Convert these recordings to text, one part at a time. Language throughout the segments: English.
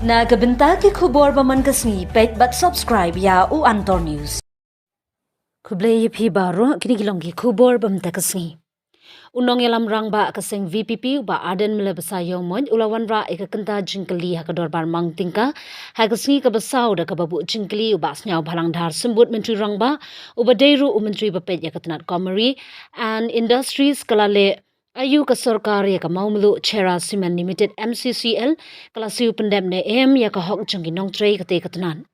Nagabenta ke khubor baman kasni page but subscribe ya u Antor News. Kublay phi baro kini kilongki khubor bam takasni. Unong yalam rang ba kaseng VPP ba Ardent mele basayong mon ulawan ra ekakanta jingkali hakador bar mang tingka hakasni ka basaw da kababu jingkali uba snyau bhalang dhar simbut menteri rang ba ubadeiru menteri bapet yakatnat commerce and industries kalale Ayu ka sarkar ya ka maumlu Chera Cement Limited MCCL kalasiu pendem ne ya ka hok jengki nong trei kate katnan.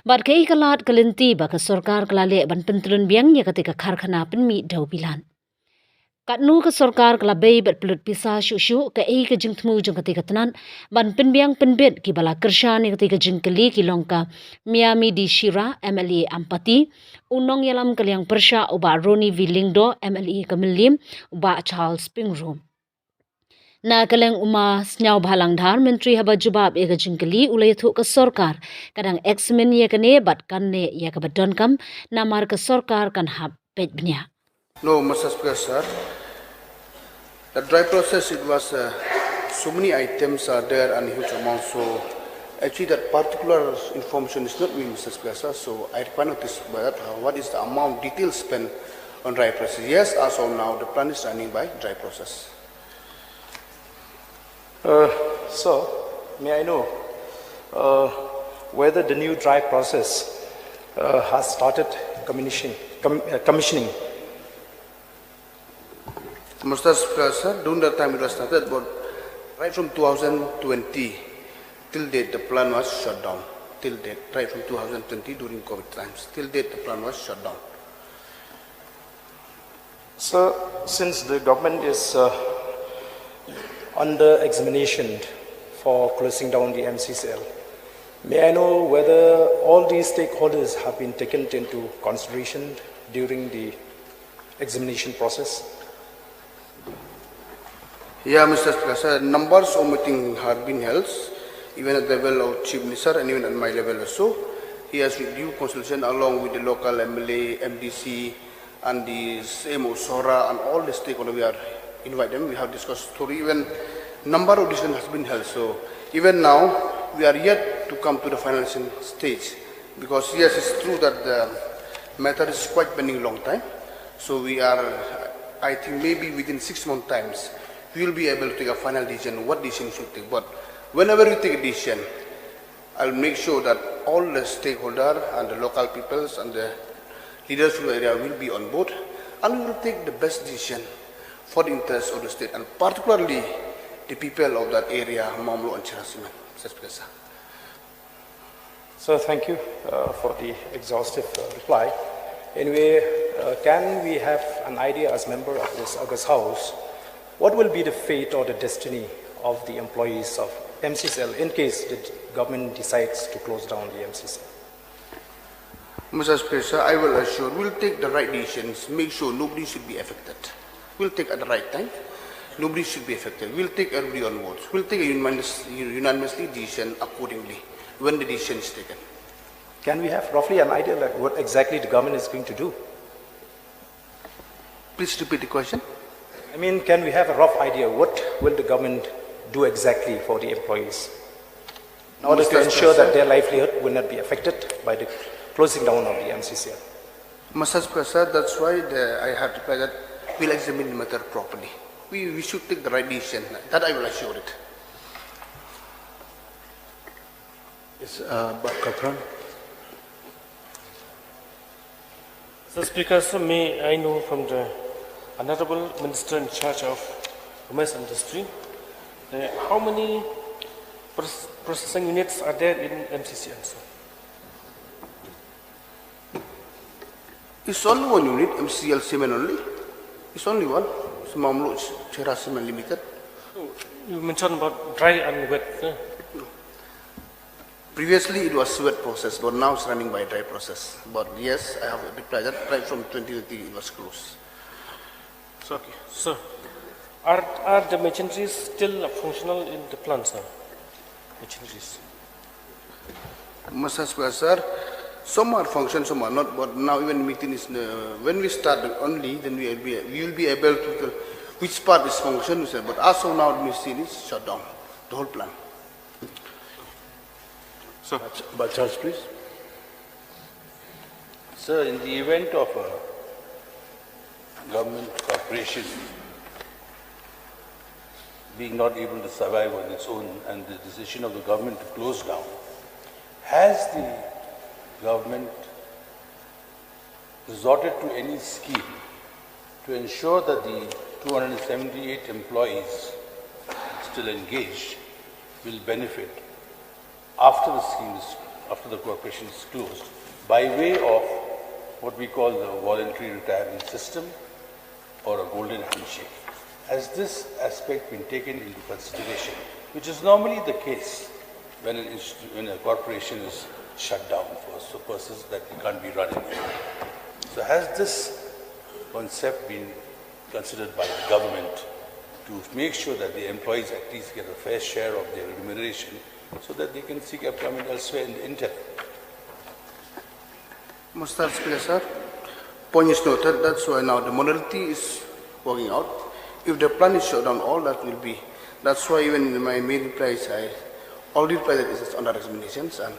Bat kei kalat kalinti ba ka sarkar kalale ban pentrun biang ya kate ka karkhana penmi dau bilan. Katnu ka sarkar kalabei bat pelut pisa shushu ka ka jengtmu jeng kate katnan ban penbiang penbet ki bala pyrshah ni kate ka jengkeli ki longka Miami di Shira MLA Ampati unong yalam kaliang pyrshah uba Roni Vilingdo MLA Kamilim uba Charles Pingroom. Na kaleng uma snyau bhalang dhar menteri haba jubab ega jingkeli ulai thu ka sarkar kadang ex-men ye kane bat kanne ye ka badon kam namar ka sarkar kan hab pej bnya. No, Mr. Speaker, sir. The dry process, it was so many items are there and huge amount. So actually, that particular information is not me, Mr. Speaker, sir. So I require notice that what is the amount details spent on dry process. Yes, as of now, the plan is running by dry process. So, may I know whether the new dry process has started commissioning? Mr. Speaker, sir, during that time it was started, but right from 2020 till date the plan was shut down. Till date, right from 2020 during COVID times, till date the plan was shut down. So, since the government is under examination for closing down the MCCL, may I know whether all these stakeholders have been taken into consideration during the examination process? Yeah, Mr. Speaker, sir, numbers of meetings have been held, even at the level of Chief Minister and even at my level also. He has due consultation along with the local MLA, MDC, and the same SORA and all the stakeholders. We are invite them. We have discussed story. Even number of decisions has been held. So even now we are yet to come to the finalizing stage, because yes, it's true that the matter is quite pending long time. So we are, I think maybe within 6 months times we will be able to take a final decision what decision we should take. But whenever we take a decision, I'll make sure that all the stakeholders and the local peoples and the leaders of the area will be on board, and we will take the best decision for the interest of the state and particularly the people of that area, Mamlu and Chera Cement. So thank you for the exhaustive reply. Anyway, can we have an idea as member of this August House, what will be the fate or the destiny of the employees of MCCL in case the government decides to close down the MCCL? Mr. Speaker, I will assure we'll take the right decisions, make sure nobody should be affected. We'll take at the right time. Nobody should be affected. We'll take everybody on board. We'll take a unanimously decision accordingly when the decision is taken. Can we have roughly an idea like what exactly the government is going to do? Please repeat the question. I mean, can we have a rough idea what will the government do exactly for the employees in order to ensure that their livelihood will not be affected by the closing down of the MCCL? Mr. Speaker, that's why I have to say that we'll examine the matter properly. We should take the right decision. That I will assure it. Yes, Kapran. Mr. Speaker, sir, may I know from the Honorable Minister in charge of Commerce and Industry, how many processing units are there in MCCL, sir? It's only one unit, MCCL Cement only. It's only one. It's Mamlu Chera Cement Limited. You mentioned about dry and wet. Previously it was wet process, but now it's running by dry process. But yes, I have replied that right from 2020 it was closed. So, okay. So, are the machineries still functional in the plant, sir? Machineries. Mr. Speaker, sir, some are functional, some are not. But now even meeting is when we start only, then we will be able to tell which part is functional. But as of now, the machine is shut down, the whole plant. Sir. But charge, please. Sir, in the event of a government corporation being not able to survive on its own and the decision of the government to close down, has the government resorted to any scheme to ensure that the 278 employees still engaged will benefit after the scheme is, after the corporation is closed, by way of what we call the voluntary retirement system or a golden handshake? Has this aspect been taken into consideration, which is normally the case when a corporation is shut down for purposes that it can't be run anymore? So has this concept been considered by the government to make sure that the employees at least get a fair share of their remuneration so that they can seek employment elsewhere in the interim? Mr. Speaker, sir, point is noted. That's why now the modality is working out. If the plan is shut down, all that will be. That's why even in my main replies, I already replied that it is under examinations, and